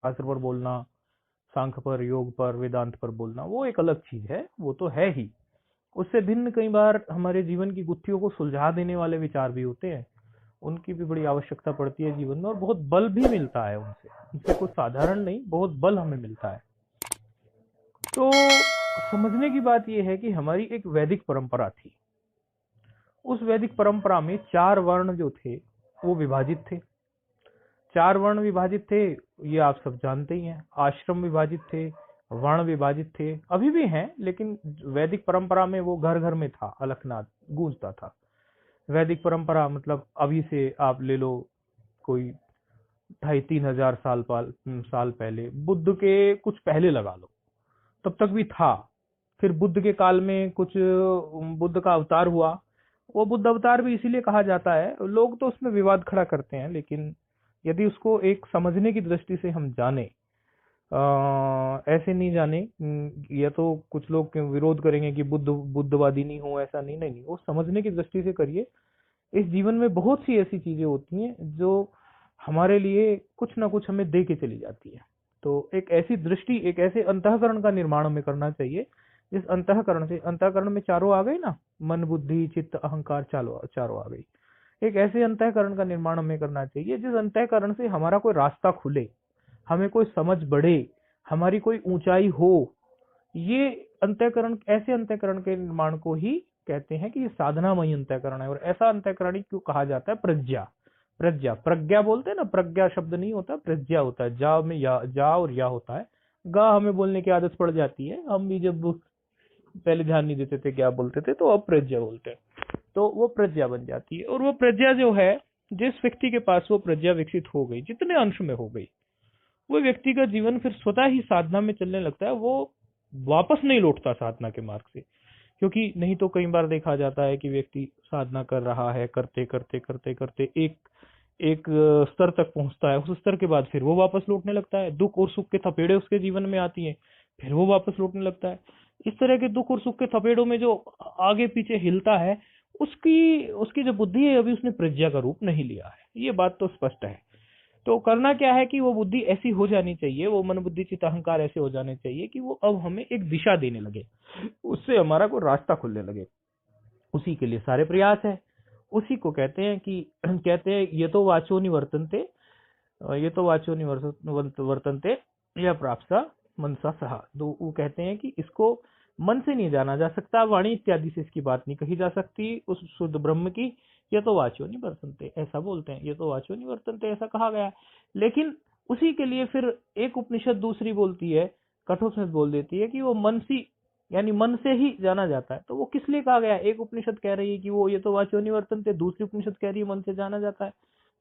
शास्त्र पर बोलना, सांख्य पर, योग पर, वेदांत पर बोलना, वो एक अलग चीज है, वो तो है ही। उससे भिन्न कई बार हमारे जीवन की गुत्थियों को सुलझा देने वाले विचार भी होते हैं, उनकी भी बड़ी आवश्यकता पड़ती है जीवन में, और बहुत बल भी मिलता है उनसे। उनसे कुछ साधारण नहीं, बहुत बल हमें मिलता है। तो समझने की बात यह है कि हमारी एक वैदिक परंपरा थी। उस वैदिक परंपरा में 4 वर्ण जो थे वो विभाजित थे। 4 वर्ण विभाजित थे, ये आप सब जानते ही हैं। आश्रम विभाजित थे, वर्ण विभाजित थे, अभी भी हैं, लेकिन वैदिक परंपरा में वो घर घर में था, अलखनाद गूंजता था। वैदिक परंपरा मतलब अभी से आप ले लो कोई 2,500-3,000 साल पहले, बुद्ध के कुछ पहले लगा लो, तब तक भी था। फिर बुद्ध के काल में कुछ बुद्ध का अवतार हुआ। वो बुद्ध अवतार भी इसीलिए कहा जाता है, लोग तो उसमें विवाद खड़ा करते हैं, लेकिन यदि उसको एक समझने की दृष्टि से हम जाने, ऐसे नहीं जाने, या तो कुछ लोग विरोध करेंगे कि बुद्धवादी नहीं हो, ऐसा नहीं, नहीं, नहीं, वो समझने की दृष्टि से करिए। इस जीवन में बहुत सी ऐसी चीजें होती हैं जो हमारे लिए कुछ ना कुछ हमें दे के चली जाती है। तो एक ऐसी दृष्टि, एक ऐसे अंतःकरण का निर्माण हमें करना चाहिए जिस अंतःकरण से, अंतःकरण में चारों आ गए ना, मन, बुद्धि, चित्त, अहंकार, चारों चारों आ गई। एक ऐसे अंतःकरण का निर्माण हमें करना चाहिए जिस अंतःकरण से हमारा कोई रास्ता खुले, हमें कोई समझ बढ़े, हमारी कोई ऊंचाई हो। ये अंतःकरण, ऐसे अंतःकरण के निर्माण को ही कहते हैं कि ये साधनामय अंतःकरण है। और ऐसा अंतःकरण ही क्यों कहा जाता है? प्रज्ञा। प्रज्ञा, प्रज्ञा बोलते हैं ना, प्रज्ञा शब्द नहीं होता, प्रज्ञा होता है। जा में या, जा और या होता है। गा हमें बोलने की आदत पड़ जाती है, हम भी जब पहले ध्यान नहीं देते थे क्या बोलते थे, तो अब प्रज्ञा बोलते हैं। तो वो प्रज्ञा बन जाती है, और वो प्रज्ञा जो है, जिस व्यक्ति के पास वो प्रज्ञा विकसित हो गई, जितने अंश में हो गई, वो व्यक्ति का जीवन फिर स्वतः ही साधना में चलने लगता है। वो वापस नहीं लौटता साधना के मार्ग से, क्योंकि नहीं तो कई बार देखा जाता है कि व्यक्ति साधना कर रहा है, करते करते करते करते एक एक स्तर तक पहुंचता है। उस स्तर के बाद फिर वो वापस लौटने लगता है, दुख और सुख के थपेड़े उसके जीवन में आती हैं, फिर वो वापस लौटने लगता है। इस तरह के दुख और सुख के थपेड़ों में जो आगे पीछे हिलता है, उसकी उसकी जो बुद्धि है, अभी उसने प्रज्ञा का रूप नहीं लिया है, ये बात तो स्पष्ट है। तो करना क्या है कि वो बुद्धि ऐसी हो जानी चाहिए, वो मन, बुद्धि, चित्त, अहंकार ऐसे हो जाने चाहिए कि वो अब हमें एक दिशा देने लगे, उससे हमारा कोई रास्ता खुलने लगे। उसी के लिए सारे प्रयास है। उसी को कहते हैं कि कहते हैं ये तो वाचो निवर्तनते, ये तो वाचो निवर्तनते या प्राप्सा मनसा सहा। तो वो कहते हैं कि इसको मन से नहीं जाना जा सकता, वाणी इत्यादि से इसकी बात नहीं कही जा सकती उस शुद्ध ब्रह्म की। ये तो वाचो नहीं वर्तनते, ऐसा बोलते हैं, ये तो वाचो नहीं वर्तनते, ऐसा कहा गया। लेकिन उसी के लिए फिर एक उपनिषद दूसरी बोलती है, कठोपनिषद बोल देती है कि वो मनसी, यानी मन से ही जाना जाता है। तो वो किस लिए कहा गया? एक उपनिषद कह रही है कि वो ये तो वाचो नहीं वर्तनते, दूसरी उपनिषद कह रही है मन से जाना जाता है।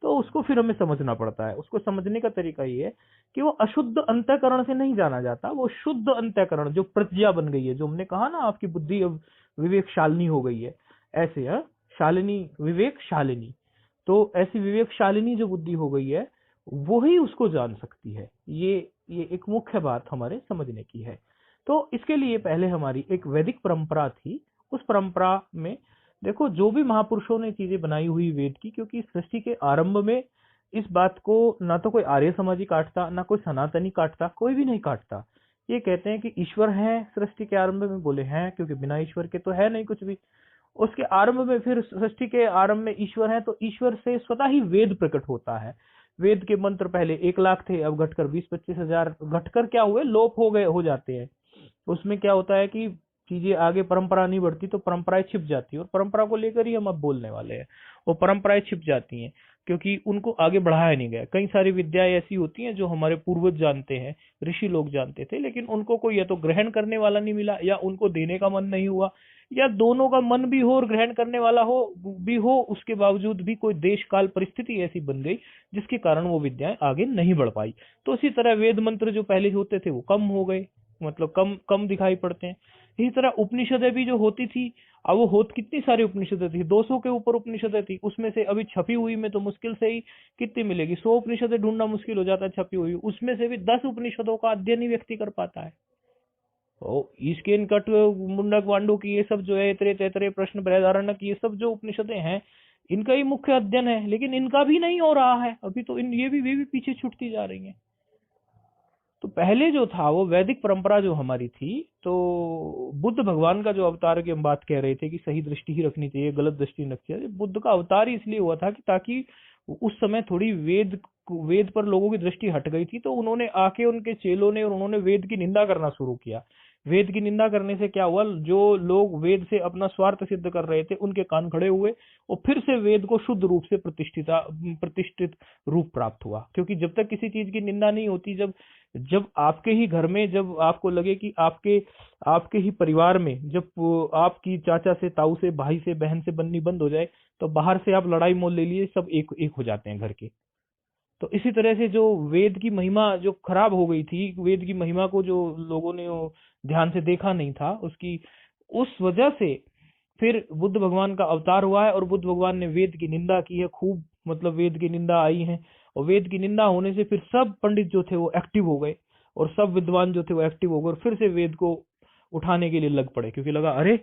तो उसको फिर हमें समझना पड़ता है। उसको समझने का तरीका ये है कि वो अशुद्ध अंतःकरण से नहीं जाना जाता, वो शुद्ध अंतःकरण जो प्रज्ञा बन गई है, जो हमने कहा ना आपकी बुद्धि अब विवेक शालिनी हो गई है, ऐसे है शालिनी, विवेक शालिनी। तो ऐसी विवेक शालिनी जो बुद्धि हो गई है, वो ही उसको जान सकती है। ये एक मुख्य बात हमारे समझने की है। तो इसके लिए पहले हमारी एक वैदिक परंपरा थी। उस परंपरा में देखो, जो भी महापुरुषों ने चीजें बनाई हुई वेद की, क्योंकि सृष्टि के आरंभ में इस बात को ना तो कोई आर्य समाजी काटता, ना कोई सनातनी काटता, कोई भी नहीं काटता। ये कहते हैं कि ईश्वर है सृष्टि के आरंभ में, बोले हैं क्योंकि बिना ईश्वर के तो है नहीं कुछ भी। उसके आरंभ में, फिर सृष्टि के आरंभ में ईश्वर है, तो ईश्वर से स्वतः ही वेद प्रकट होता है। वेद के मंत्र पहले 1,00,000 थे, अब घटकर 20-25 हजार, घटकर क्या हुए, लोप हो गए, हो जाते हैं। उसमें क्या होता है कि चीजें आगे परंपरा नहीं बढ़ती, तो परंपराएं छिप जाती है, और परंपरा को लेकर ही हम अब बोलने वाले हैं। वो परंपराएं छिप जाती हैं क्योंकि उनको आगे बढ़ाया नहीं गया। कई सारी विद्याएं ऐसी होती हैं जो हमारे पूर्वज जानते हैं, ऋषि लोग जानते थे, लेकिन उनको कोई या तो ग्रहण करने वाला नहीं मिला, या उनको देने का मन नहीं हुआ, या दोनों का मन भी हो और ग्रहण करने वाला हो भी हो, उसके बावजूद भी कोई देश काल परिस्थिति ऐसी बन गई जिसके कारण वो विद्याएं आगे नहीं बढ़ पाई। तो इसी तरह वेद मंत्र जो पहले होते थे वो कम हो गए, मतलब कम कम दिखाई पड़ते हैं। इसी तरह उपनिषदें भी जो होती थी, अब वो होत कितनी सारी उपनिषदें थी, 200 के ऊपर उपनिषदें थी, उसमें से अभी छपी हुई में तो मुश्किल से ही कितनी मिलेगी, 100 उपनिषदें ढूंढना मुश्किल हो जाता है छपी हुई, उसमें से भी 10 उपनिषदों का अध्ययन ही व्यक्ति कर पाता है। तो ईस्केन कट, मुंडक वांडू की ये सब जो है, इतरे तेतरे प्रश्न बृहदारण्यक, ये सब जो उपनिषदें हैं, इनका ही मुख्य अध्ययन है, लेकिन इनका भी नहीं हो रहा है अभी तो। इन ये भी पीछे छूटती जा रही हैं। पहले जो था वो वैदिक परंपरा जो हमारी थी, तो बुद्ध भगवान का जो अवतार की हम बात कह रहे थे कि सही दृष्टि ही रखनी चाहिए, गलत दृष्टि नहीं रखनी चाहिए। बुद्ध का अवतार ही इसलिए हुआ था कि ताकि उस समय थोड़ी वेद पर लोगों की दृष्टि हट गई थी, तो उन्होंने आके उनके चेलों ने और उन्होंने वेद की निंदा करना शुरू किया। वेद की निंदा करने से क्या हुआ, जो लोग वेद से अपना स्वार्थ सिद्ध कर रहे थे उनके कान खड़े हुए और फिर से वेद को शुद्ध रूप से प्रतिष्ठित रूप प्राप्त हुआ। क्योंकि जब तक किसी चीज की निंदा नहीं होती, जब जब आपके ही घर में, जब आपको लगे कि आपके आपके ही परिवार में, जब आपकी चाचा से, ताऊ से, भाई से, बहन से बननी बंद हो जाए, तो बाहर से आप लड़ाई मोल ले लिए, सब एक एक हो जाते हैं घर के। तो इसी तरह से जो वेद की महिमा जो खराब हो गई थी, वेद की महिमा को जो लोगों ने ध्यान से देखा नहीं था, उसकी उस वजह से फिर बुद्ध भगवान का अवतार हुआ है और बुद्ध भगवान ने वेद की निंदा की है खूब। मतलब वेद की निंदा आई है, और वेद की निंदा होने से फिर सब पंडित जो थे वो एक्टिव हो गए, और सब विद्वान जो थे वो एक्टिव हो गए, और फिर से वेद को उठाने के लिए लग पड़े, क्योंकि लगा अरे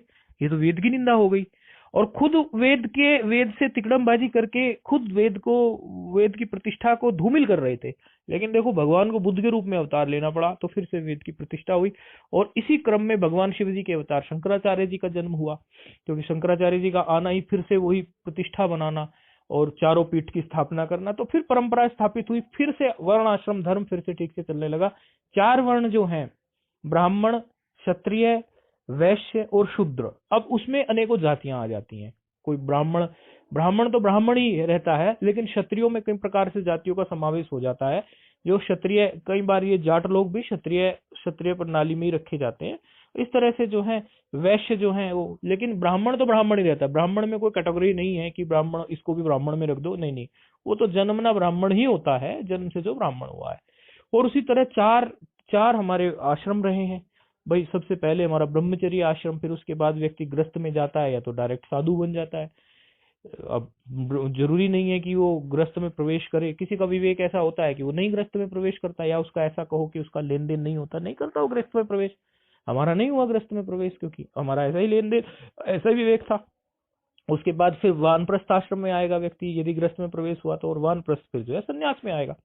ये तो वेद की निंदा हो गई। और खुद वेद से तिकड़मबाजी करके खुद वेद की प्रतिष्ठा को धूमिल कर रहे थे। लेकिन देखो भगवान को बुद्ध के रूप में अवतार लेना पड़ा, तो फिर से वेद की प्रतिष्ठा हुई। और इसी क्रम में भगवान शिव जी के अवतार शंकराचार्य जी का जन्म हुआ, क्योंकि शंकराचार्य जी का आना ही फिर से वही प्रतिष्ठा बनाना और चारों पीठ की स्थापना करना। तो फिर परंपरा स्थापित हुई, फिर से वर्ण आश्रम धर्म फिर से ठीक से चलने लगा। 4 वर्ण जो हैं, ब्राह्मण, क्षत्रिय, वैश्य और शूद्र, अब उसमें अनेकों जातियां आ जाती हैं। कोई ब्राह्मण ब्राह्मण तो ब्राह्मण ही रहता है, लेकिन क्षत्रियों में कई प्रकार से जातियों का समावेश हो जाता है। जो क्षत्रिय, कई बार ये जाट लोग भी क्षत्रिय क्षत्रिय प्रणाली में ही रखे जाते हैं। इस तरह से जो है वैश्य जो है वो, लेकिन ब्राह्मण तो ब्राह्मण ही रहता है। ब्राह्मण में कोई कैटेगरी नहीं है कि ब्राह्मण, इसको भी ब्राह्मण में रख दो, नहीं नहीं, वो तो जन्मना ब्राह्मण ही होता है, जन्म से जो ब्राह्मण हुआ है। और उसी तरह चार चार हमारे आश्रम रहे हैं भाई। सबसे पहले हमारा ब्रह्मचर्य आश्रम, फिर उसके बाद व्यक्ति गृहस्थ में जाता है या तो डायरेक्ट साधु बन जाता है। अब जरूरी नहीं है कि वो गृहस्थ में प्रवेश करे। किसी का विवेक ऐसा होता है कि वो नहीं गृहस्थ में प्रवेश करता, या उसका ऐसा कहो कि उसका लेन देन नहीं होता, नहीं करता वो गृहस्थ में प्रवेश। हमारा नहीं हुआ गृहस्थ में प्रवेश, क्योंकि हमारा ऐसा ही लेन देन, ऐसा ही विवेक था। उसके बाद फिर वानप्रस्थ आश्रम में आएगा व्यक्ति, यदि गृहस्थ में प्रवेश हुआ तो, और वानप्रस्थ फिर जो है संन्यास में आएगा।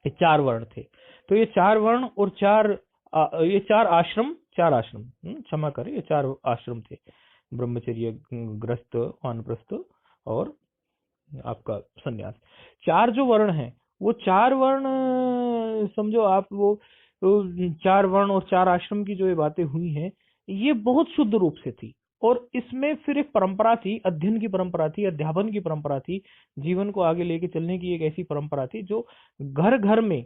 ये 4 वर्ण थे। तो ये 4 वर्ण और ये 4 आश्रम, क्षमा करें, ये 4 आश्रम थे, ब्रह्मचर्य, गृहस्थ, वानप्रस्थ और आपका संन्यास। 4 जो वर्ण हैं, वो 4 वर्ण समझो आप, वो 4 वर्ण और 4 आश्रम की जो ये बातें हुई हैं, ये बहुत शुद्ध रूप से थी। और इसमें फिर एक परंपरा थी, अध्ययन की परंपरा थी, अध्यापन की परंपरा थी, जीवन को आगे लेके चलने की एक ऐसी परंपरा थी जो घर घर में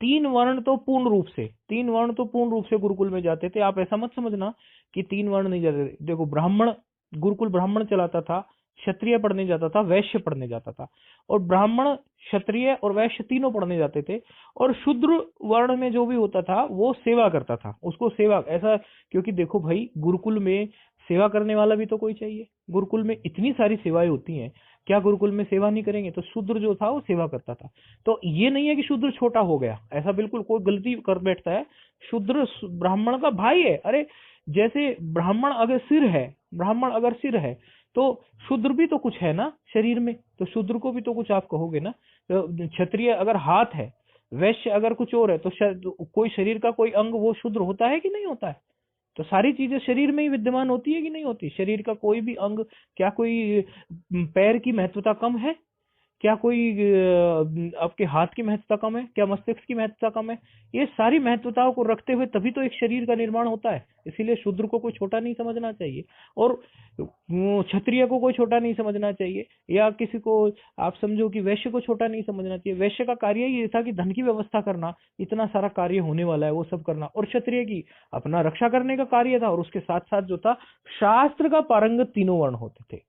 3 वर्ण तो पूर्ण रूप से गुरुकुल में जाते थे। आप ऐसा मत समझना कि 3 वर्ण नहीं जाते थे। देखो ब्राह्मण, गुरुकुल ब्राह्मण चलाता था, क्षत्रिय पढ़ने जाता था, वैश्य पढ़ने जाता था, और ब्राह्मण, क्षत्रिय और वैश्य तीनों पढ़ने जाते थे। और शूद्र वर्ण में जो भी होता था वो सेवा करता था, उसको सेवा ऐसा, क्योंकि देखो भाई गुरुकुल में सेवा करने वाला भी तो कोई चाहिए। गुरुकुल में इतनी सारी सेवाएं होती हैं, क्या गुरुकुल में सेवा नहीं करेंगे? तो शूद्र जो था वो सेवा करता था। तो ये नहीं है कि शूद्र छोटा हो गया, ऐसा बिल्कुल कोई गलती कर बैठता है। शूद्र ब्राह्मण का भाई है। अरे जैसे ब्राह्मण अगर सिर है तो शूद्र भी तो कुछ है ना शरीर में, तो शूद्र को भी तो कुछ आप कहोगे ना। तो क्षत्रिय अगर हाथ है, वैश्य अगर कुछ और है, तो कोई शरीर का कोई अंग वो शूद्र होता है कि नहीं होता है? तो सारी चीजें शरीर में ही विद्यमान होती है कि नहीं होती? शरीर का कोई भी अंग, क्या कोई पैर की महत्वता कम है? क्या कोई आपके हाथ की महत्वता कम है? क्या मस्तिष्क की महत्वता कम है? ये सारी महत्वताओं को रखते हुए तभी तो एक शरीर का निर्माण होता है। इसीलिए शूद्र को कोई छोटा नहीं समझना चाहिए, और क्षत्रिय को कोई छोटा नहीं समझना चाहिए, या किसी को आप समझो कि वैश्य को छोटा नहीं समझना चाहिए। वैश्य का कार्य ही ये था कि धन की व्यवस्था करना, इतना सारा कार्य होने वाला है वो सब करना, और क्षत्रिय की अपना रक्षा करने का कार्य था। और उसके साथ साथ जो था, शास्त्र का पारंगत तीनों वर्ण होते थे।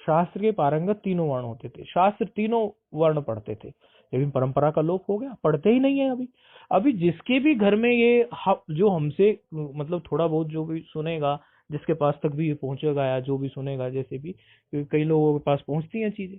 शास्त्र के पारंगत तीनों वर्ण होते थे, शास्त्र तीनों वर्ण पढ़ते थे। लेकिन परंपरा का लोप हो गया, पढ़ते ही नहीं है अभी। अभी जिसके भी घर में ये जो हमसे मतलब थोड़ा बहुत जो भी सुनेगा, जिसके पास तक भी ये पहुंचेगा, या जो भी सुनेगा, जैसे भी कई लोगों के पास पहुंचती हैं चीजें,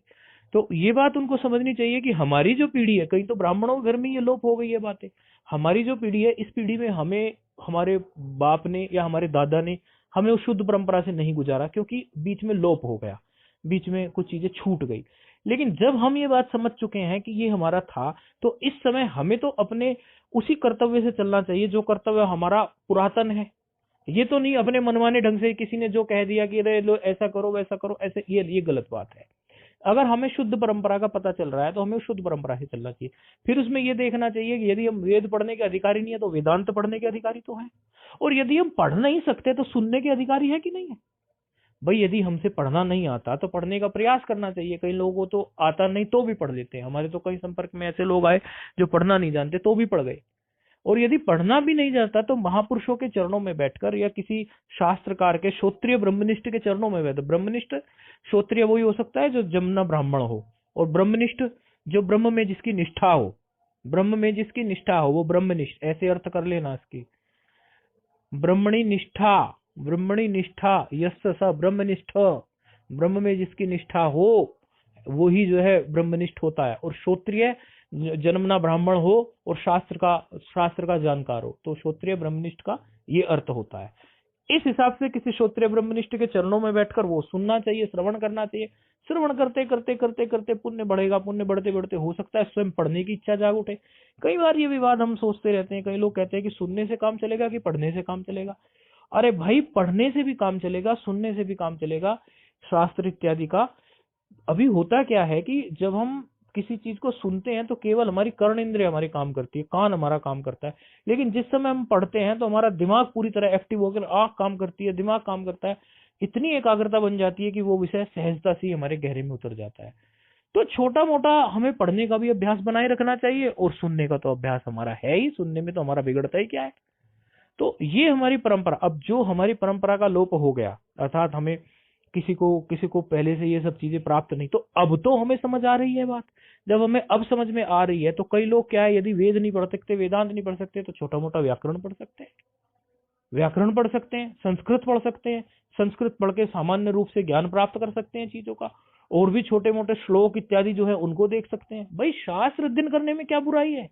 तो ये बात उनको समझनी चाहिए कि हमारी जो पीढ़ी है, कहीं तो ब्राह्मणों के घर में ये लोप हो गई है बातें। हमारी जो पीढ़ी है, इस पीढ़ी में हमें हमारे बाप ने या हमारे दादा ने हमें उस शुद्ध परंपरा से नहीं गुजारा, क्योंकि बीच में लोप हो गया, बीच में कुछ चीजें छूट गई। लेकिन जब हम ये बात समझ चुके हैं कि ये हमारा था, तो इस समय हमें तो अपने उसी कर्तव्य से चलना चाहिए जो कर्तव्य हमारा पुरातन है। ये तो नहीं अपने मनमाने ढंग से किसी ने जो कह दिया कि अरे लो ऐसा करो वैसा करो, ऐसे ये गलत बात है। अगर हमें शुद्ध परंपरा का पता चल रहा है तो हमें शुद्ध परंपरा से चलना चाहिए। फिर उसमें ये देखना चाहिए कि यदि हम वेद पढ़ने के अधिकारी नहीं है तो वेदांत पढ़ने के अधिकारी तो है, और यदि हम पढ़ नहीं सकते तो सुनने के अधिकारी है कि नहीं है। भाई यदि हमसे पढ़ना नहीं आता तो पढ़ने का प्रयास करना चाहिए। कई लोगों को तो आता नहीं तो भी पढ़ लेते हैं। हमारे तो कई संपर्क में ऐसे लोग आए जो पढ़ना नहीं जानते तो भी पढ़ गए। और यदि पढ़ना भी नहीं जाता तो महापुरुषों के चरणों में बैठकर या किसी शास्त्रकार के श्रोत्रिय ब्रह्मनिष्ठ के चरणों में बैठ, ब्रह्मनिष्ठ श्रोत्रिय वही हो सकता है जो जमुना ब्राह्मण हो, और ब्रह्मनिष्ठ जो ब्रह्म में जिसकी निष्ठा हो, ब्रह्म में जिसकी निष्ठा हो वो ब्रह्मनिष्ठ, ऐसे अर्थ कर लेना इसकी। ब्रह्मणी निष्ठा, ब्रह्मणी निष्ठा यस्य स ब्रह्मनिष्ठ, ब्रह्म में जिसकी निष्ठा हो वो ही जो है ब्रह्मनिष्ठ होता है। और श्रोत्रिय जन्मना ब्राह्मण हो और शास्त्र का जानकार हो, तो श्रोत्रिय ब्रह्मनिष्ठ का ये अर्थ होता है। इस हिसाब से किसी श्रोत्रिय ब्रह्मनिष्ठ के चरणों में बैठकर वो सुनना चाहिए, श्रवण करना चाहिए। श्रवण करते करते करते करते पुण्य बढ़ेगा, पुण्य बढ़ते बढ़ते हो सकता है स्वयं पढ़ने की इच्छा जाग उठे। कई बार ये विवाद हम सोचते रहते हैं, कई लोग कहते हैं कि सुनने से काम चलेगा कि पढ़ने से काम चलेगा। अरे भाई पढ़ने से भी काम चलेगा, सुनने से भी काम चलेगा, शास्त्र इत्यादि का। अभी होता क्या है कि जब हम किसी चीज को सुनते हैं तो केवल हमारी कर्ण इंद्रिय हमारी काम करती है, कान हमारा काम करता है। लेकिन जिस समय हम पढ़ते हैं तो हमारा दिमाग पूरी तरह एक्टिव होकर आंख काम करती है, दिमाग काम करता है, इतनी एकाग्रता बन जाती है कि वो विषय सहजता से हमारे गहरे में उतर जाता है। तो छोटा मोटा हमें पढ़ने का भी अभ्यास बनाए रखना चाहिए, और सुनने का तो अभ्यास हमारा है ही, सुनने में तो हमारा बिगड़ता ही क्या है। तो ये हमारी परंपरा। अब जो हमारी परंपरा का लोप हो गया, अर्थात हमें किसी को पहले से ये सब चीजें प्राप्त नहीं, तो अब तो हमें समझ आ रही है बात। जब हमें अब समझ में आ रही है तो कई लोग क्या है, यदि वेद नहीं पढ़ सकते, वेदांत नहीं पढ़ सकते, तो छोटा मोटा व्याकरण पढ़ सकते हैं, व्याकरण पढ़ सकते हैं, संस्कृत पढ़ सकते हैं। संस्कृत पढ़ के सामान्य रूप से ज्ञान प्राप्त कर सकते हैं चीजों का। और भी छोटे मोटे श्लोक इत्यादि जो है उनको देख सकते हैं। भाई शास्त्र अध्ययन करने में क्या बुराई है?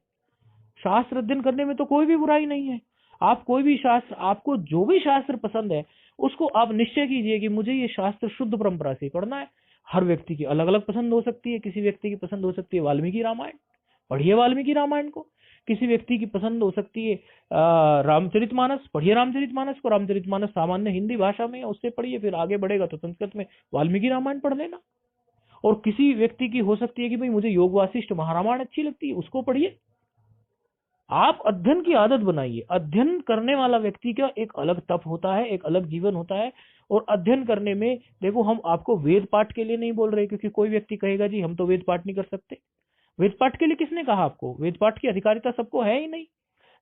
शास्त्र अध्ययन करने में तो कोई भी बुराई नहीं है। आप कोई भी शास्त्र, आपको जो भी शास्त्र पसंद है उसको आप निश्चय कीजिए कि मुझे ये शास्त्र शुद्ध परंपरा से पढ़ना है। हर व्यक्ति की अलग अलग पसंद हो सकती है। किसी व्यक्ति की पसंद हो सकती है वाल्मीकि रामायण, पढ़िए वाल्मीकि रामायण को। किसी व्यक्ति की पसंद हो सकती है रामचरितमानस, पढ़िए रामचरितमानस को। रामचरितमानस सामान्य हिंदी भाषा में है, उससे पढ़िए, फिर आगे बढ़ेगा तो संस्कृत में वाल्मीकि रामायण पढ़ लेना। और किसी व्यक्ति की हो सकती है कि भाई मुझे योग वासिष्ठ महारामायण अच्छी लगती है, उसको पढ़िए। आप अध्ययन की आदत बनाइए। अध्ययन करने वाला व्यक्ति का एक अलग तप होता है, एक अलग जीवन होता है। और अध्ययन करने में देखो, हम आपको वेद पाठ के लिए नहीं बोल रहे, क्योंकि कोई व्यक्ति कहेगा जी हम तो वेद पाठ नहीं कर सकते। वेद पाठ के लिए किसने कहा आपको? वेद पाठ की अधिकारिता सबको है ही नहीं।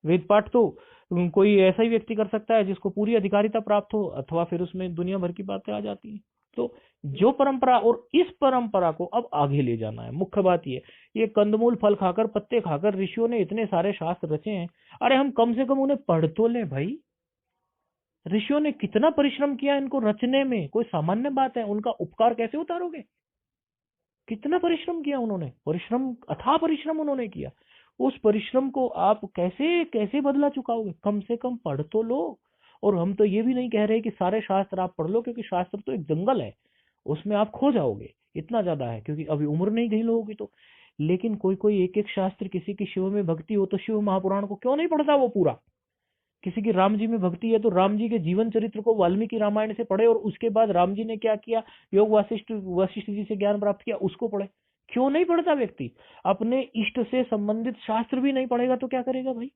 वेद पाठ तो कोई ऐसा ही व्यक्ति कर सकता है जिसको पूरी अधिकारिता प्राप्त हो, अथवा फिर उसमें दुनिया भर की बातें आ जाती हैं। तो जो परंपरा, और इस परंपरा को अब आगे ले जाना है, मुख्य बात ये कंदमूल फल खाकर पत्ते खाकर ऋषियों ने इतने सारे शास्त्र रचे हैं। अरे हम कम से कम उन्हें पढ़ तो ले भाई। ऋषियों ने कितना परिश्रम किया इनको रचने में, कोई सामान्य बात है? उनका उपकार कैसे उतारोगे? कितना परिश्रम किया उन्होंने, परिश्रम, अथाह परिश्रम उन्होंने किया। उस परिश्रम को आप कैसे कैसे बदला चुकाओगे? कम से कम पढ़ तो लो। और हम तो ये भी नहीं कह रहे कि सारे शास्त्र आप पढ़ लो, क्योंकि शास्त्र तो एक जंगल है, उसमें आप खो जाओगे, इतना ज्यादा है, क्योंकि अभी उम्र नहीं गई लोगों की तो। लेकिन कोई कोई एक एक शास्त्र, किसी की शिव में भक्ति हो तो शिव महापुराण को क्यों नहीं पढ़ता वो पूरा? किसी की राम जी में भक्ति है तो राम जी के जीवन चरित्र को वाल्मीकि रामायण से पढ़े, और उसके बाद राम जी ने क्या किया, योग वशिष्ठ वशिष्ठ जी से ज्ञान प्राप्त किया, उसको पढ़े। क्यों नहीं पढ़ता व्यक्ति? अपने इष्ट से संबंधित शास्त्र भी नहीं पढ़ेगा तो क्या करेगा भाई?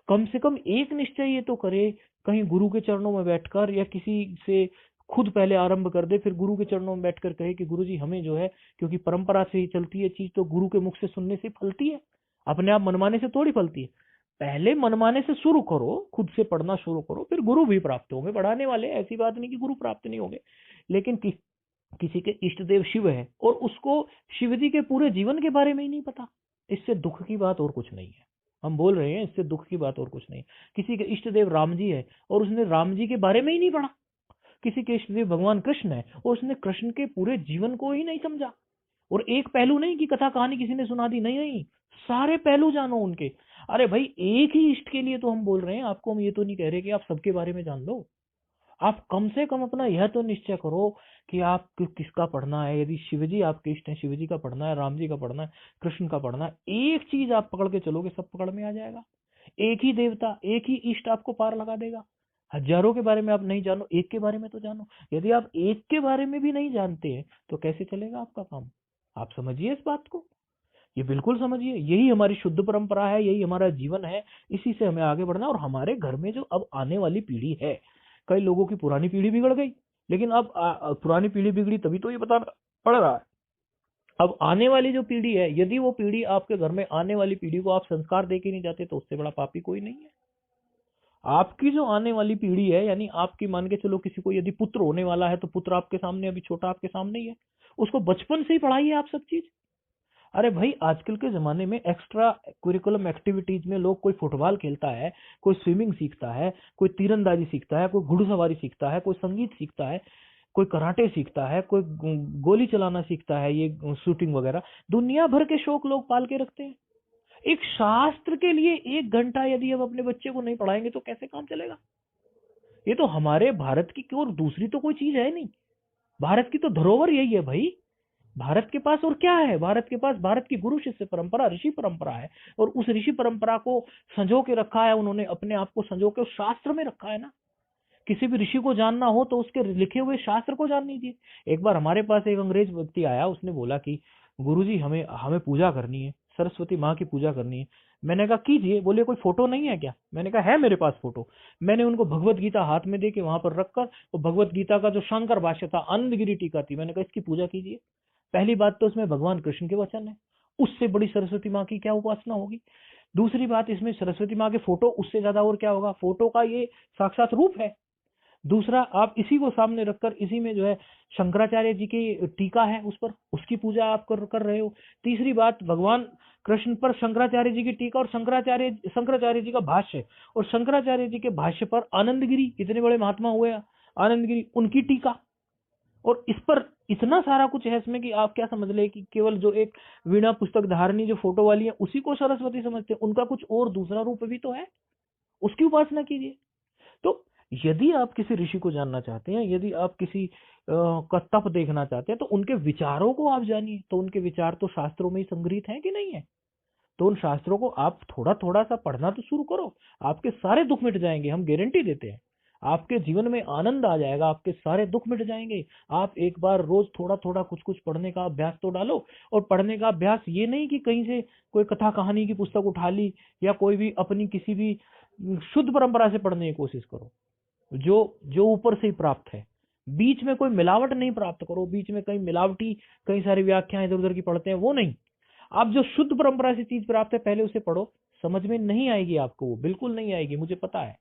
कम से कम एक निश्चय ये तो करे, कहीं गुरु के चरणों में बैठकर, या किसी से खुद पहले आरंभ कर दे, फिर गुरु के चरणों में बैठकर कहे कि गुरु जी हमें जो है, क्योंकि परंपरा से ही चलती है चीज, तो गुरु के मुख से सुनने से फलती है, अपने आप मनमाने से थोड़ी फलती है। पहले मनमाने से शुरू करो, खुद से पढ़ना शुरू करो, फिर गुरु भी प्राप्त होंगे पढ़ाने वाले। ऐसी बात नहीं कि गुरु प्राप्त नहीं होंगे। लेकिन किसी के इष्ट देव शिव है और उसको शिव जी के पूरे जीवन के बारे में ही नहीं पता, इससे दुख की बात और कुछ नहीं है। हम बोल रहे हैं इससे दुख की बात और कुछ नहीं। किसी के इष्ट देव राम जी है और उसने राम जी के बारे में ही नहीं पढ़ा। किसी के इष्ट देव भगवान कृष्ण है और उसने कृष्ण के पूरे जीवन को ही नहीं समझा। और एक पहलू नहीं कि कथा कहानी किसी ने सुना दी, नहीं नहीं, सारे पहलू जानो उनके। अरे भाई एक ही इष्ट के लिए तो हम बोल रहे हैं आपको, हम ये तो नहीं कह रहे कि आप सबके बारे में जान लो। आप कम से कम अपना यह तो निश्चय करो कि आप किसका पढ़ना है। यदि शिवजी आपके इष्ट हैं, शिवजी का पढ़ना है, राम जी का पढ़ना है, कृष्ण का पढ़ना है, एक चीज आप पकड़ के चलोगे, सब पकड़ में आ जाएगा। एक ही देवता, एक ही इष्ट आपको पार लगा देगा। हजारों के बारे में आप नहीं जानो, एक के बारे में तो जानो। यदि आप एक के बारे में भी नहीं जानते हैं तो कैसे चलेगा आपका काम? आप समझिए इस बात को, ये बिल्कुल समझिए। यही हमारी शुद्ध परंपरा है, यही हमारा जीवन है, इसी से हमें आगे बढ़ना है। और हमारे घर में जो अब आने वाली पीढ़ी है, कई लोगों की पुरानी पीढ़ी बिगड़ गई, लेकिन अब पुरानी पीढ़ी बिगड़ी तभी तो ये बताना पड़ रहा है। अब आने वाली जो पीढ़ी है, यदि वो पीढ़ी आपके घर में आने वाली पीढ़ी को आप संस्कार दे के नहीं जाते तो उससे बड़ा पापी कोई नहीं है। आपकी जो आने वाली पीढ़ी है, यानी आपकी, मान के चलो किसी को यदि पुत्र होने वाला है, तो पुत्र आपके सामने, अभी छोटा आपके सामने ही है, उसको बचपन से ही पढ़ाइए आप सब चीज। अरे भाई, आजकल के जमाने में एक्स्ट्रा करिकुलम एक्टिविटीज में लोग, कोई फुटबॉल खेलता है, कोई स्विमिंग सीखता है, कोई तीरंदाजी सीखता है, कोई घुड़सवारी सीखता है, कोई संगीत सीखता है, कोई कराटे सीखता है, कोई गोली चलाना सीखता है, ये शूटिंग वगैरह। दुनिया भर के शौक लोग पाल के रखते हैं। एक शास्त्र के लिए 1 घंटा यदि हम अपने बच्चे को नहीं पढ़ाएंगे तो कैसे काम चलेगा? ये तो हमारे भारत की, और दूसरी तो कोई चीज है नहीं। भारत की तो धरोहर यही है भाई। भारत के पास और क्या है? भारत के पास भारत की गुरु शिष्य परंपरा, ऋषि परंपरा है। और उस ऋषि परंपरा को संजो के रखा है उन्होंने, अपने आप को संजो के उस शास्त्र में रखा है ना। किसी भी ऋषि को जानना हो तो उसके लिखे हुए शास्त्र को जान लीजिए। एक बार हमारे पास एक अंग्रेज व्यक्ति आया, उसने बोला कि गुरुजी, हमें हमें पूजा करनी है, सरस्वती माँ की पूजा करनी है। मैंने कहा कीजिए। बोले कोई फोटो नहीं है क्या? मैंने कहा है मेरे पास फोटो। मैंने उनको भगवत गीता हाथ में दे के वहां पर रखकर, वो भगवत गीता का जो शंकर भाष्य था, आनंदगिरी टीका थी, मैंने कहा इसकी पूजा कीजिए। पहली बात तो उसमें भगवान कृष्ण के वचन है, उससे बड़ी सरस्वती माँ की क्या उपासना होगी। दूसरी बात, इसमें सरस्वती माँ के फोटो, उससे ज्यादा और क्या होगा? फोटो का ये साक्षात रूप है। दूसरा, आप इसी को सामने रखकर, इसी में जो है शंकराचार्य जी की टीका है, उस पर, उसकी पूजा आप कर रहे हो। तीसरी बात, भगवान कृष्ण पर शंकराचार्य जी की टीका, और शंकराचार्य जी का भाष्य, और शंकराचार्य जी के भाष्य पर आनंदगिरी, इतने बड़े महात्मा हुए आनंदगिरी, उनकी टीका। और इस पर इतना सारा कुछ है इसमें कि आप क्या समझ ले कि केवल जो एक वीणा पुस्तक धारणी जो फोटो वाली है उसी को सरस्वती समझते हैं। उनका कुछ और दूसरा रूप भी तो है, उसकी उपासना कीजिए। तो यदि आप किसी ऋषि को जानना चाहते हैं, यदि आप किसी का तप देखना चाहते हैं, तो उनके विचारों को आप जानिए। तो उनके विचार तो शास्त्रों में ही संग्रहित हैं कि नहीं है? तो उन शास्त्रों को आप थोड़ा थोड़ा सा पढ़ना तो शुरू करो, आपके सारे दुख मिट जाएंगे, हम गारंटी देते हैं। आपके जीवन में आनंद आ जाएगा, आपके सारे दुख मिट जाएंगे। आप एक बार रोज थोड़ा थोड़ा कुछ कुछ पढ़ने का अभ्यास तो डालो। और पढ़ने का अभ्यास ये नहीं कि कहीं से कोई कथा कहानी की पुस्तक उठा ली, या कोई भी अपनी किसी भी शुद्ध परंपरा से पढ़ने की कोशिश करो, जो जो ऊपर से ही प्राप्त है। बीच में कोई मिलावट नहीं प्राप्त करो, बीच में कहीं मिलावटी कई सारी व्याख्याएं इधर उधर की पढ़ते हैं, वो नहीं। आप जो शुद्ध परंपरा से चीज प्राप्त है, पहले उसे पढ़ो। समझ में नहीं आएगी आपको, वो बिल्कुल नहीं आएगी, मुझे पता है।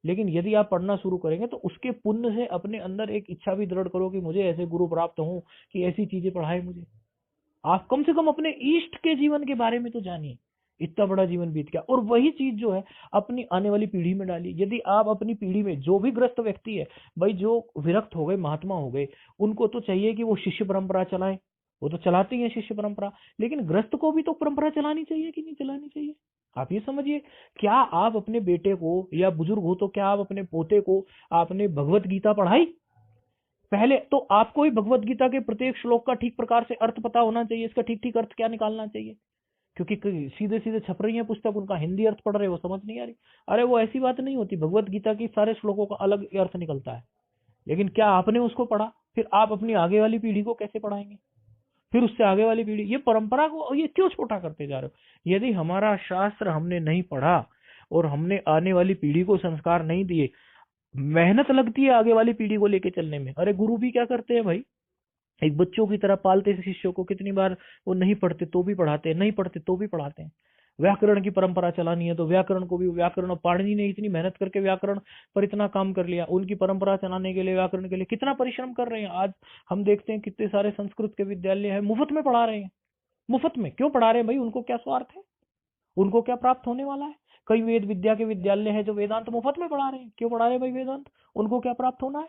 लेकिन यदि आप पढ़ना शुरू करेंगे तो उसके पुण्य से अपने अंदर एक इच्छा भी दृढ़ करो कि मुझे ऐसे गुरु प्राप्त हो कि ऐसी चीजें पढ़ाए मुझे। आप कम से कम अपने इष्ट के जीवन के बारे में तो जानिए। इतना बड़ा जीवन बीत गया, और वही चीज जो है अपनी आने वाली पीढ़ी में डालिए। यदि आप अपनी पीढ़ी में जो भी ग्रस्त व्यक्ति है, भाई जो विरक्त हो गए, महात्मा हो गए, उनको तो चाहिए कि वो शिष्य परंपरा चलाएं। वो तो चलाती है शिष्य परंपरा, लेकिन ग्रस्त को भी तो परंपरा चलानी चाहिए कि नहीं चलानी चाहिए? आप ये समझिए। क्या आप अपने बेटे को, या बुजुर्ग हो तो क्या आप अपने पोते को आपने भगवत गीता पढ़ाई? पहले तो आपको ही भगवत गीता के प्रत्येक श्लोक का ठीक प्रकार से अर्थ पता होना चाहिए, इसका ठीक ठीक अर्थ क्या निकालना चाहिए। क्योंकि सीधे सीधे छप रही है पुस्तक, उनका हिंदी अर्थ पढ़ रहे हो, समझ नहीं आ रही। अरे वो ऐसी बात नहीं होती, भगवत गीता की सारे श्लोकों का अलग अर्थ निकलता है। लेकिन क्या आपने उसको पढ़ा? फिर आप अपनी आगे वाली पीढ़ी को कैसे पढ़ाएंगे? फिर उससे आगे वाली पीढ़ी, ये परंपरा को ये क्यों छोटा करते जा रहे हो? यदि हमारा शास्त्र हमने नहीं पढ़ा, और हमने आने वाली पीढ़ी को संस्कार नहीं दिए, मेहनत लगती है आगे वाली पीढ़ी को लेके चलने में। अरे गुरु भी क्या करते हैं भाई, एक बच्चों की तरह पालते हैं शिष्यों को। कितनी बार वो नहीं पढ़ते तो भी पढ़ाते हैं, नहीं पढ़ते तो भी पढ़ाते हैं। व्याकरण की परंपरा चलानी है तो व्याकरण को भी, व्याकरण, पाणिनि ने इतनी मेहनत करके व्याकरण पर इतना काम कर लिया, उनकी परंपरा चलाने के लिए, व्याकरण के लिए कितना परिश्रम कर रहे हैं। आज हम देखते हैं कितने सारे संस्कृत के विद्यालय है, मुफ्त में पढ़ा रहे हैं। मुफ्त में क्यों पढ़ा रहे हैं भाई? उनको क्या स्वार्थ है? उनको क्या प्राप्त होने वाला है? कई वेद विद्या के विद्यालय है जो वेदांत मुफ्त में पढ़ा रहे हैं। क्यों पढ़ा रहे हैं भाई वेदांत? उनको क्या प्राप्त होना है?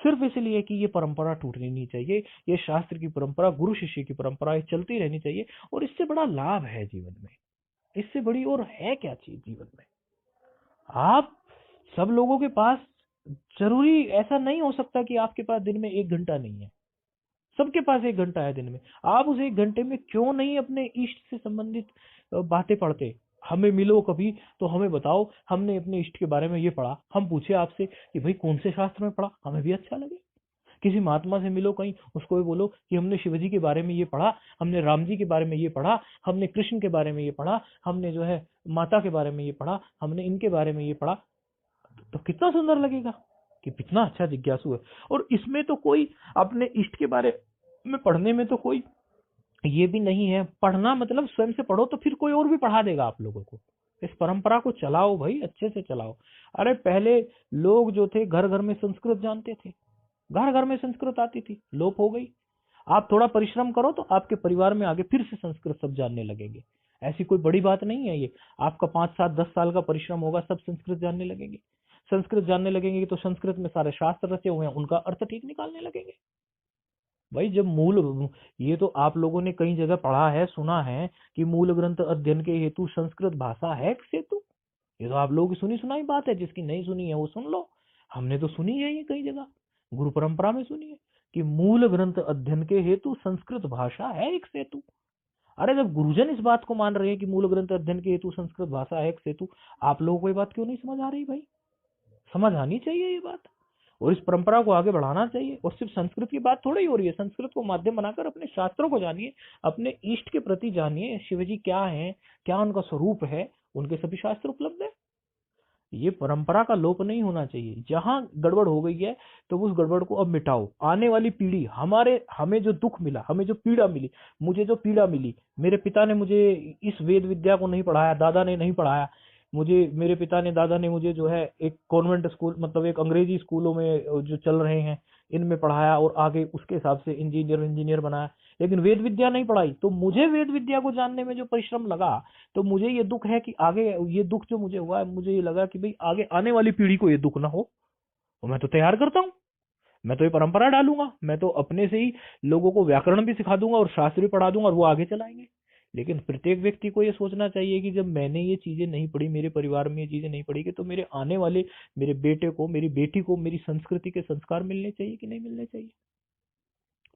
सिर्फ इसलिए कि ये परंपरा टूटनी नहीं चाहिए। ये शास्त्र की परंपरा, गुरु शिष्य की परंपरा, ये चलती रहनी चाहिए। और इससे बड़ा लाभ है जीवन में, इससे बड़ी और है क्या चीज जीवन में? आप सब लोगों के पास जरूरी ऐसा नहीं हो सकता कि आपके पास दिन में 1 घंटा नहीं है। सबके पास 1 घंटा है दिन में। आप उस 1 घंटे में क्यों नहीं अपने इष्ट से संबंधित बातें पढ़ते? हमें मिलो कभी तो हमें बताओ, हमने अपने इष्ट के बारे में ये पढ़ा, हम पूछे आपसे कि भाई कौन से शास्त्र में पढ़ा, हमें भी अच्छा लगे। किसी महात्मा से मिलो कहीं, उसको भी बोलो कि हमने शिवजी के बारे में ये पढ़ा, हमने राम जी के बारे में ये पढ़ा, हमने कृष्ण के बारे में ये पढ़ा, हमने जो है माता के बारे में ये पढ़ा, हमने इनके बारे में ये पढ़ा। तो कितना सुंदर लगेगा कि कितना अच्छा जिज्ञासु है। और इसमें तो कोई अपने इष्ट के बारे में पढ़ने में तो कोई ये भी नहीं है, पढ़ना मतलब स्वयं से पढ़ो तो फिर कोई और भी पढ़ा देगा आप लोगों को। इस परंपरा को चलाओ भाई, अच्छे से चलाओ। अरे पहले लोग जो थे घर घर में संस्कृत जानते थे, घर घर में संस्कृत आती थी, लोप हो गई। आप थोड़ा परिश्रम करो तो आपके परिवार में आगे फिर से संस्कृत सब जानने लगेंगे। ऐसी कोई बड़ी बात नहीं है ये। आपका 5 7 10 साल का परिश्रम होगा, सब संस्कृत जानने लगेंगे। संस्कृत जानने लगेंगे तो संस्कृत में सारे शास्त्र रचे हुए हैं, उनका अर्थ ठीक निकालने लगेंगे। भाई जब मूल, ये तो आप लोगों ने कई जगह पढ़ा है, सुना है कि मूल ग्रंथ अध्ययन के हेतु संस्कृत भाषा है सेतु। ये तो आप लोगों की सुनी सुनाई बात है, जिसकी नहीं सुनी है वो सुन लो। हमने तो सुनी है ये कई जगह, गुरु परंपरा में सुनी है कि मूल ग्रंथ अध्ययन के हेतु संस्कृत भाषा है एक सेतु। अरे जब गुरुजन इस बात को मान रहे हैं कि मूल ग्रंथ अध्ययन के हेतु संस्कृत भाषा है एक सेतु, आप लोगों को ये बात क्यों नहीं समझ आ रही भाई? समझ आनी चाहिए ये बात, और इस परंपरा को आगे बढ़ाना चाहिए। और सिर्फ संस्कृत की बात थोड़ी हो रही है, संस्कृत को माध्यम बनाकर अपने शास्त्रों को जानिए, अपने इष्ट के प्रति जानिए, शिवजी क्या है, क्या उनका स्वरूप है, उनके सभी शास्त्र उपलब्ध है। ये परंपरा का लोप नहीं होना चाहिए। जहां गड़बड़ हो गई है तो उस गड़बड़ को अब मिटाओ। आने वाली पीढ़ी, हमें जो दुख मिला, हमें जो पीड़ा मिली, मुझे जो पीड़ा मिली, मेरे पिता ने मुझे इस वेद विद्या को नहीं पढ़ाया, दादा ने नहीं पढ़ाया मुझे, मेरे पिता ने दादा ने मुझे जो है एक कॉन्वेंट स्कूल, मतलब एक अंग्रेजी स्कूलों में जो चल रहे हैं इनमें पढ़ाया, और आगे उसके हिसाब से इंजीनियर बनाया, लेकिन वेद विद्या नहीं पढ़ाई। तो मुझे वेद विद्या को जानने में जो परिश्रम लगा, तो मुझे ये दुख है कि आगे, ये दुख जो मुझे हुआ है, मुझे ये लगा कि भाई आगे आने वाली पीढ़ी को ये दुख ना हो, तो मैं तो तैयार करता हूँ। मैं तो ये परंपरा डालूंगा, मैं तो अपने से ही लोगों को व्याकरण भी सिखा दूंगा और शास्त्र भी पढ़ा दूंगा, और वो आगे चलाएंगे। लेकिन प्रत्येक व्यक्ति को ये सोचना चाहिए कि जब मैंने ये चीजें नहीं पढ़ी, मेरे परिवार में ये चीजें नहीं पढ़ी, तो मेरे आने वाले, मेरे बेटे को, मेरी बेटी को मेरी संस्कृति के संस्कार मिलने चाहिए कि नहीं मिलने चाहिए।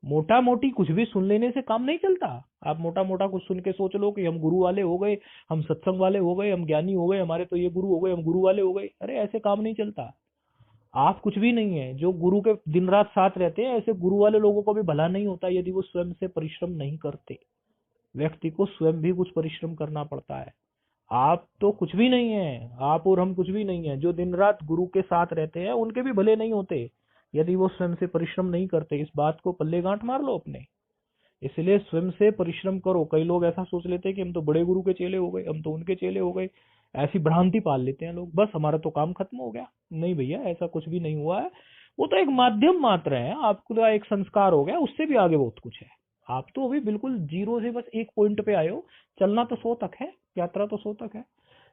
मोटा मोटी कुछ भी सुन लेने से काम नहीं चलता। आप मोटा मोटा कुछ सुन के सोच लो कि हम गुरु वाले हो गए, हम सत्संग वाले हो गए, हम ज्ञानी हो गए, हमारे तो ये गुरु हो गए, हम गुरु वाले हो गए। अरे ऐसे काम नहीं चलता। आप कुछ भी नहीं है। जो गुरु के दिन रात साथ रहते हैं, ऐसे गुरु वाले लोगों को भी भला नहीं होता यदि वो स्वयं से परिश्रम नहीं करते। व्यक्ति को स्वयं भी कुछ परिश्रम करना पड़ता है। आप तो कुछ भी नहीं है, आप और हम कुछ भी नहीं है। जो दिन रात गुरु के साथ रहते हैं उनके भी भले नहीं होते यदि वो स्वयं से परिश्रम नहीं करते। इस बात को पल्ले गांठ मार लो अपने। इसलिए स्वयं से परिश्रम करो। कई लोग ऐसा सोच लेते हैं कि हम तो बड़े गुरु के चेले हो गए, हम तो उनके चेले हो गए, ऐसी भ्रांति पाल लेते हैं लोग, बस हमारा तो काम खत्म हो गया। नहीं भैया, ऐसा कुछ भी नहीं हुआ है। वो तो एक माध्यम मात्र है, आपका एक संस्कार हो गया, उससे भी आगे बहुत कुछ है। आप तो अभी बिल्कुल जीरो से बस एक पॉइंट पे आए हो। चलना तो 100 तक है, यात्रा तो 100 तक है।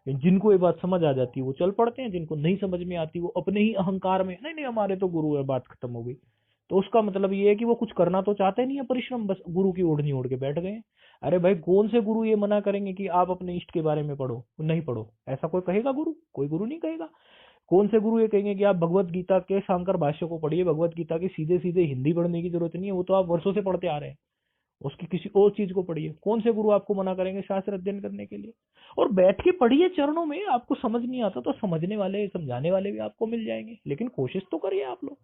जिनको ये बात समझ आ जाती है वो चल पड़ते हैं, जिनको नहीं समझ में आती वो अपने ही अहंकार में, नहीं नहीं हमारे तो गुरु है, बात खत्म हो गई। तो उसका मतलब ये है कि वो कुछ करना तो चाहते नहीं है परिश्रम, बस गुरु की ओढ़नी ओढ़ के बैठ गए। अरे भाई, कौन से गुरु ये मना करेंगे कि आप अपने इष्ट के बारे में पढ़ो, नहीं पढ़ो? ऐसा कोई कहेगा गुरु? कोई गुरु नहीं कहेगा। कौन से गुरु ये कहेंगे कि आप भगवत गीता के शांकर भाष्य को पढ़िए, भगवत गीता की सीधे सीधे हिंदी पढ़ने की जरूरत नहीं है, वो तो आप वर्षों से पढ़ते आ रहे हैं, उसकी किसी और चीज को पढ़िए। कौन से गुरु आपको मना करेंगे शास्त्र अध्ययन करने के लिए? और बैठ के पढ़िए चरणों में। आपको समझ नहीं आता तो समझने वाले, समझाने वाले भी आपको मिल जाएंगे, लेकिन कोशिश तो करिए आप लोग।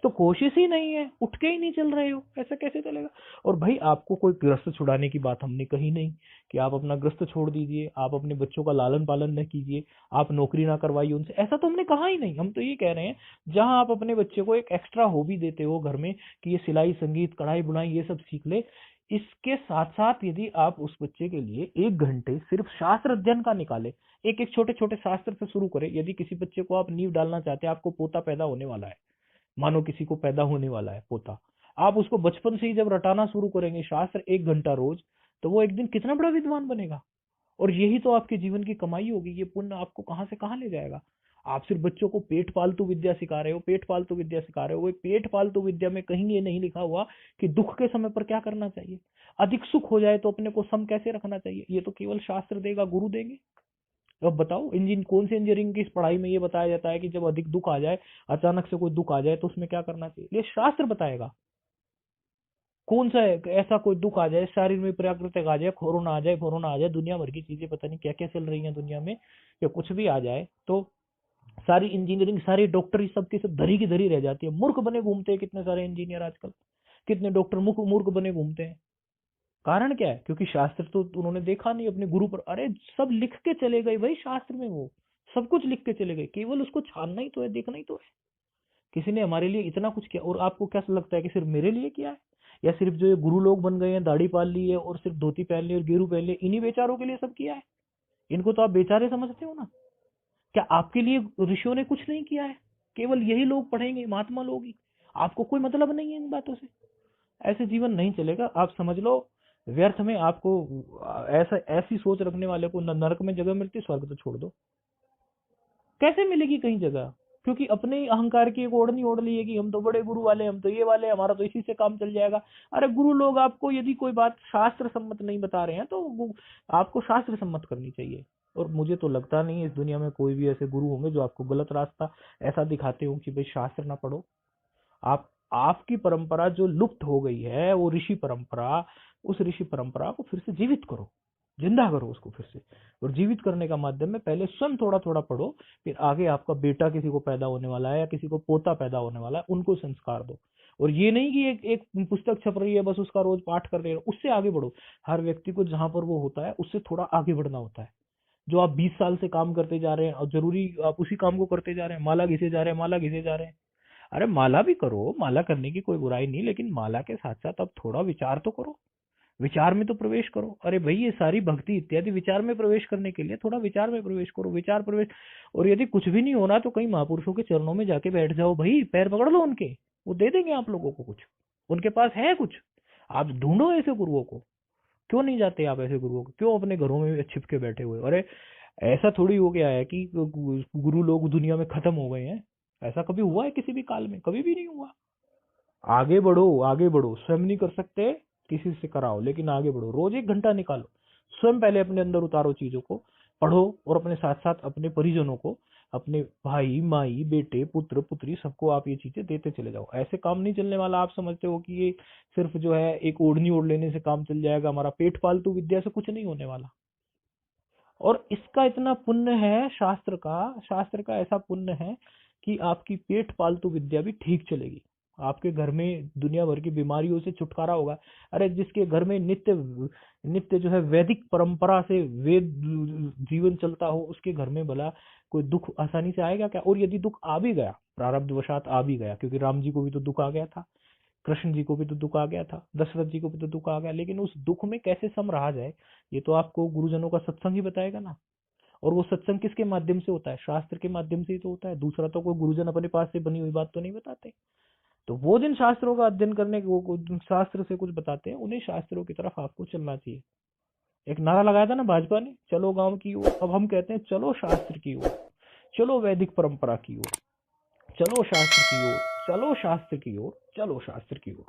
तो कोशिश ही नहीं है, उठ के ही नहीं चल रहे हो, ऐसा कैसे चलेगा? और भाई आपको कोई ग्रस्त छुड़ाने की बात हमने कही नहीं कि आप अपना ग्रस्त छोड़ दीजिए, आप अपने बच्चों का लालन पालन न कीजिए, आप नौकरी ना करवाइए उनसे, ऐसा तो हमने कहा ही नहीं। हम तो ये कह रहे हैं, जहां आप अपने बच्चे को एक एक्स्ट्रा हॉबी देते हो घर में कि ये सिलाई, संगीत, कढ़ाई बुनाई ये सब सीख ले, इसके साथ साथ यदि आप उस बच्चे के लिए 1 घंटे सिर्फ शास्त्र अध्ययन का निकाले, एक एक छोटे छोटे शास्त्र से शुरू करें। यदि किसी बच्चे को आप नींव डालना चाहते हैं, आपको पोता पैदा होने वाला है, मानो किसी को पैदा होने वाला है पोता, आप उसको बचपन से ही जब रटाना शुरू करेंगे शास्त्र 1 घंटा रोज, तो वो एक दिन कितना बड़ा विद्वान बनेगा। और यही तो आपके जीवन की कमाई होगी। ये पुण्य आपको कहां से कहां ले जाएगा? आप सिर्फ बच्चों को पेट पालतू विद्या सिखा रहे हो, पेट पालतू विद्या सिखा रहे हो। वो पेट पालतू विद्या में कहीं ये नहीं लिखा हुआ कि दुख के समय पर क्या करना चाहिए, अधिक सुख हो जाए तो अपने को सम कैसे रखना चाहिए। ये तो केवल शास्त्र देगा, गुरु देंगे। अब बताओ कौन सी इंजीनियरिंग की इस पढ़ाई में ये बताया जाता है कि जब अधिक दुख आ जाए, अचानक से कोई दुख आ जाए तो उसमें क्या करना चाहिए? ये शास्त्र बताएगा। कौन सा ऐसा कोई दुख आ जाए, शरीर में प्राकृतिक आ जाए, कोरोना आ जाए, दुनिया भर की चीजें पता नहीं क्या क्या चल रही हैं दुनिया में, या कुछ भी आ जाए तो सारी इंजीनियरिंग, सारी डॉक्टरी सब की सब धरी की धरी रह जाती है। मूर्ख बने घूमते हैं कितने सारे इंजीनियर आजकल, कितने डॉक्टर मूर्ख बने घूमते हैं। कारण क्या है? क्योंकि शास्त्र तो उन्होंने देखा नहीं अपने गुरु पर। अरे सब लिख के चले गए भाई शास्त्र में, वो सब कुछ लिख के चले गए, केवल उसको छानना ही तो है, देखना ही तो है। किसी ने हमारे लिए इतना कुछ किया, और आपको क्या लगता है कि सिर्फ मेरे लिए किया है? या सिर्फ जो ये गुरु लोग बन गए हैं, दाढ़ी पाल ली है और सिर्फ धोती पहन ली और गेरू पहन लिया, इन्हीं बेचारों के लिए सब किया है? इनको तो आप बेचारे समझते हो ना। क्या आपके लिए ऋषियों ने कुछ नहीं किया है? केवल यही लोग पढ़ेंगे, महात्मा लोग ही। आपको कोई मतलब नहीं है इन बातों से। ऐसे जीवन नहीं चलेगा, आप समझ लो। व्यर्थ में आपको ऐसा ऐसी सोच रखने वाले को नरक में जगह मिलती, स्वर्ग तो छोड़ दो, कैसे मिलेगी कहीं जगह? क्योंकि अपने ही अहंकार की एक ओढ़नी ओढ़ ली है कि हम तो बड़े गुरु वाले, हम तो ये वाले, हमारा तो इसी से काम चल जाएगा। अरे गुरु लोग आपको यदि कोई बात शास्त्र सम्मत नहीं बता रहे हैं तो आपको शास्त्र सम्मत करनी चाहिए। और मुझे तो लगता नहीं इस दुनिया में कोई भी ऐसे गुरु होंगे जो आपको गलत रास्ता ऐसा दिखाते हो कि भाई शास्त्र ना पढ़ो। आप आपकी परंपरा जो लुप्त हो गई है, वो ऋषि परंपरा, उस ऋषि परंपरा को फिर से जीवित करो, जिंदा करो उसको फिर से। और जीवित करने का माध्यम में पहले स्वयं थोड़ा थोड़ा पढ़ो, फिर आगे आपका बेटा किसी को पैदा होने वाला है या किसी को पोता पैदा होने वाला है, उनको संस्कार दो। और ये नहीं कि एक पुस्तक छप रही है बस उसका रोज पाठ कर रहे हो, उससे आगे बढ़ो। हर व्यक्ति को जहां पर वो होता है उससे थोड़ा आगे बढ़ना होता है। जो आप 20 साल से काम करते जा रहे हैं और जरूरी आप उसी काम को करते जा रहे हैं, माला घिसे जा रहे हैं, माला घिसे जा रहे हैं। अरे माला भी करो, माला करने की कोई बुराई नहीं, लेकिन माला के साथ साथ अब थोड़ा विचार तो करो, विचार में तो प्रवेश करो। अरे भाई ये सारी भक्ति इत्यादि विचार में प्रवेश करने के लिए थोड़ा विचार में प्रवेश करो, विचार प्रवेश। और यदि कुछ भी नहीं होना तो कई महापुरुषों के चरणों में जाके बैठ जाओ भाई, पैर पकड़ लो उनके, वो दे देंगे आप लोगों को कुछ, उनके पास है कुछ। आप ढूंढो ऐसे गुरुओं को। क्यों नहीं जाते आप ऐसे गुरुओं को? क्यों अपने घरों में छिप के बैठे हुए? अरे ऐसा थोड़ी हो गया है कि गुरु लोग दुनिया में खत्म हो गए हैं। ऐसा कभी हुआ है किसी भी काल में? कभी भी नहीं हुआ। आगे बढ़ो, आगे बढ़ो। स्वयं नहीं कर सकते, किसी से कराओ, लेकिन आगे बढ़ो। रोज 1 घंटा निकालो, स्वयं पहले अपने अंदर उतारो चीजों को, पढ़ो। और अपने साथ साथ अपने परिजनों को, अपने भाई माई बेटे पुत्र पुत्री सबको आप ये चीजें देते चले जाओ। ऐसे काम नहीं चलने वाला। आप समझते हो कि ये सिर्फ जो है एक ओढ़नी ओढ़ लेने से काम चल जाएगा, हमारा पेट पालतू विद्या से कुछ नहीं होने वाला। और इसका इतना पुण्य है शास्त्र का ऐसा पुण्य है कि आपकी पेट पालतू विद्या भी ठीक चलेगी। आपके घर में दुनिया भर की बीमारियों से छुटकारा होगा। अरे जिसके घर में नित्य नित्य जो है वैदिक परंपरा से वेद जीवन चलता हो, उसके घर में भला कोई दुख आसानी से आएगा क्या? और यदि दुख आ भी गया, प्रारब्धवशात आ भी गया, क्योंकि राम जी को भी तो दुख आ गया था, कृष्ण जी को भी तो दुख आ गया था, दशरथ जी को भी तो दुख आ गया, लेकिन उस दुख में कैसे सम रहा जाए, ये तो आपको गुरुजनों का सत्संग ही बताएगा ना। और वो सत्संग किसके माध्यम से होता है? शास्त्र के माध्यम से ही तो होता है। दूसरा तो कोई गुरुजन अपने पास से बनी हुई बात तो नहीं बताते। तो वो जिन शास्त्रों का अध्ययन करने वो शास्त्र से कुछ बताते हैं, उन्हीं शास्त्रों की तरफ आपको चलना चाहिए। एक नारा लगाया था ना भाजपा ने, चलो गांव की ओर। अब हम कहते हैं चलो शास्त्र की ओर, चलो वैदिक परंपरा की ओर, चलो शास्त्र की ओर, चलो शास्त्र की ओर, चलो शास्त्र की ओर।